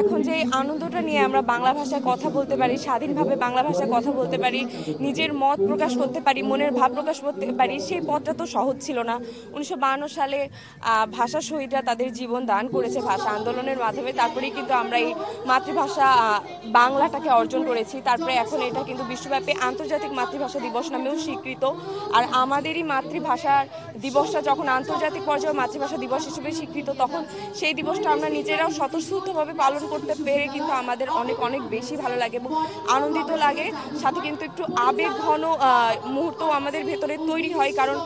এখন যে আনন্দটা নিয়ে আমরা বাংলা ভাষায় কথা বলতে পারি, স্বাধীনভাবে বাংলা ভাষায় কথা বলতে পারি, নিজের মত প্রকাশ করতে পারি, মনের ভাব প্রকাশ করতে পারি, সেই পথটা তো সহজ ছিল না। 1952 সালে ভাষা শহীদরা তাদের জীবন দান করেছে ভাষা আন্দোলনের মাধ্যমে, তারপরেই কিন্তু আমরা এই মাতৃভাষা বাংলাটাকে অর্জন করেছি। তারপরে এখন এটা কিন্তু বিশ্বব্যাপী আন্তর্জাতিক মাতৃভাষা দিবস নামেও স্বীকৃত। আর আমাদেরই মাতৃভাষার দিবসটা যখন আন্তর্জাতিক পর্যায়ে মাতৃভাষা দিবস হিসেবে স্বীকৃত, তখন সেই দিবসটা আমরা নিজেরাও স্বতঃস্ফূর্তভাবে পালন করতে পেরে কিন্তু আমাদের অনেক অনেক বেশি ভালো লাগে এবং আনন্দিত লাগে। সাথে কিন্তু একটু আবেগ ঘন মুহূর্ত আমাদের ভেতরে তৈরি হয়, কারণ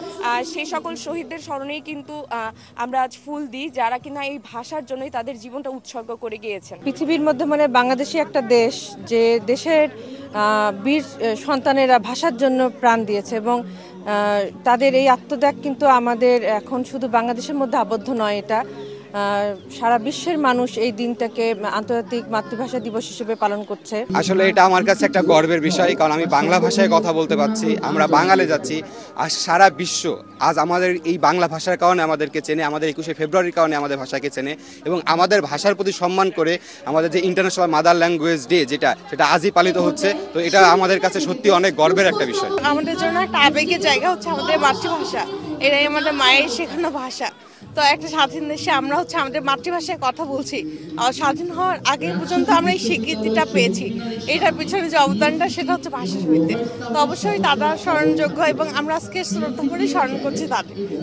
সেই সকল শহীদদের স্মরণেই কিন্তু আমরা আজ ফুল দিই, যারা কিনা এই ভাষার জন্যই তাদের জীবনটা উৎসর্গ করে গিয়েছেন। পৃথিবীর মধ্যে মানে বাংলাদেশই একটা দেশ যে দেশের বীর সন্তানেরা ভাষার জন্য প্রাণ দিয়েছে এবং তাদের এই আত্মত্যাগ কিন্তু আমাদের এখন শুধু বাংলাদেশের মধ্যে আবদ্ধ নয়, এটা সারা বিশ্বের মানুষ এই দিনটাকে আন্তর্জাতিক মাতৃভাষা দিবস হিসেবে পালন করছে। আসলে এটা আমার কাছে একটা গর্বের বিষয়, কারণ আমি বাংলা ভাষায় কথা বলতে পারছি, আমরা বাঙালি যাচ্ছি। আর সারা বিশ্ব আজ আমাদের এই বাংলা ভাষার কারণে আমাদেরকে চেনে, আমাদের 21শে ফেব্রুয়ারির কারণে আমাদের ভাষাকে চেনে এবং আমাদের ভাষার প্রতি সম্মান করে আমাদের যে ইন্টারন্যাশনাল মাদার ল্যাঙ্গুয়েজ ডে সেটা আজই পালিত হচ্ছে। তো এটা আমাদের কাছে সত্যি অনেক গর্বের একটা বিষয়। আমাদের জন্য একটা আবেগের জায়গা হচ্ছে আমাদের মাতৃভাষা, এটাই আমাদের মায়ের শেখানো ভাষা। তো একটা স্বাধীন দেশে আমরা হচ্ছে আমাদের মাতৃভাষায় কথা বলছি, আর স্বাধীন হওয়ার আগে পর্যন্ত আমরা এই স্বীকৃতিটা পেয়েছি। এটার পিছনে যে অবদানটা সেটা হচ্ছে ভাষা শহীদদের। তো অবশ্যই তারা স্মরণযোগ্য এবং আমরা আজকে শ্রদ্ধা করে স্মরণ করছি তাদের।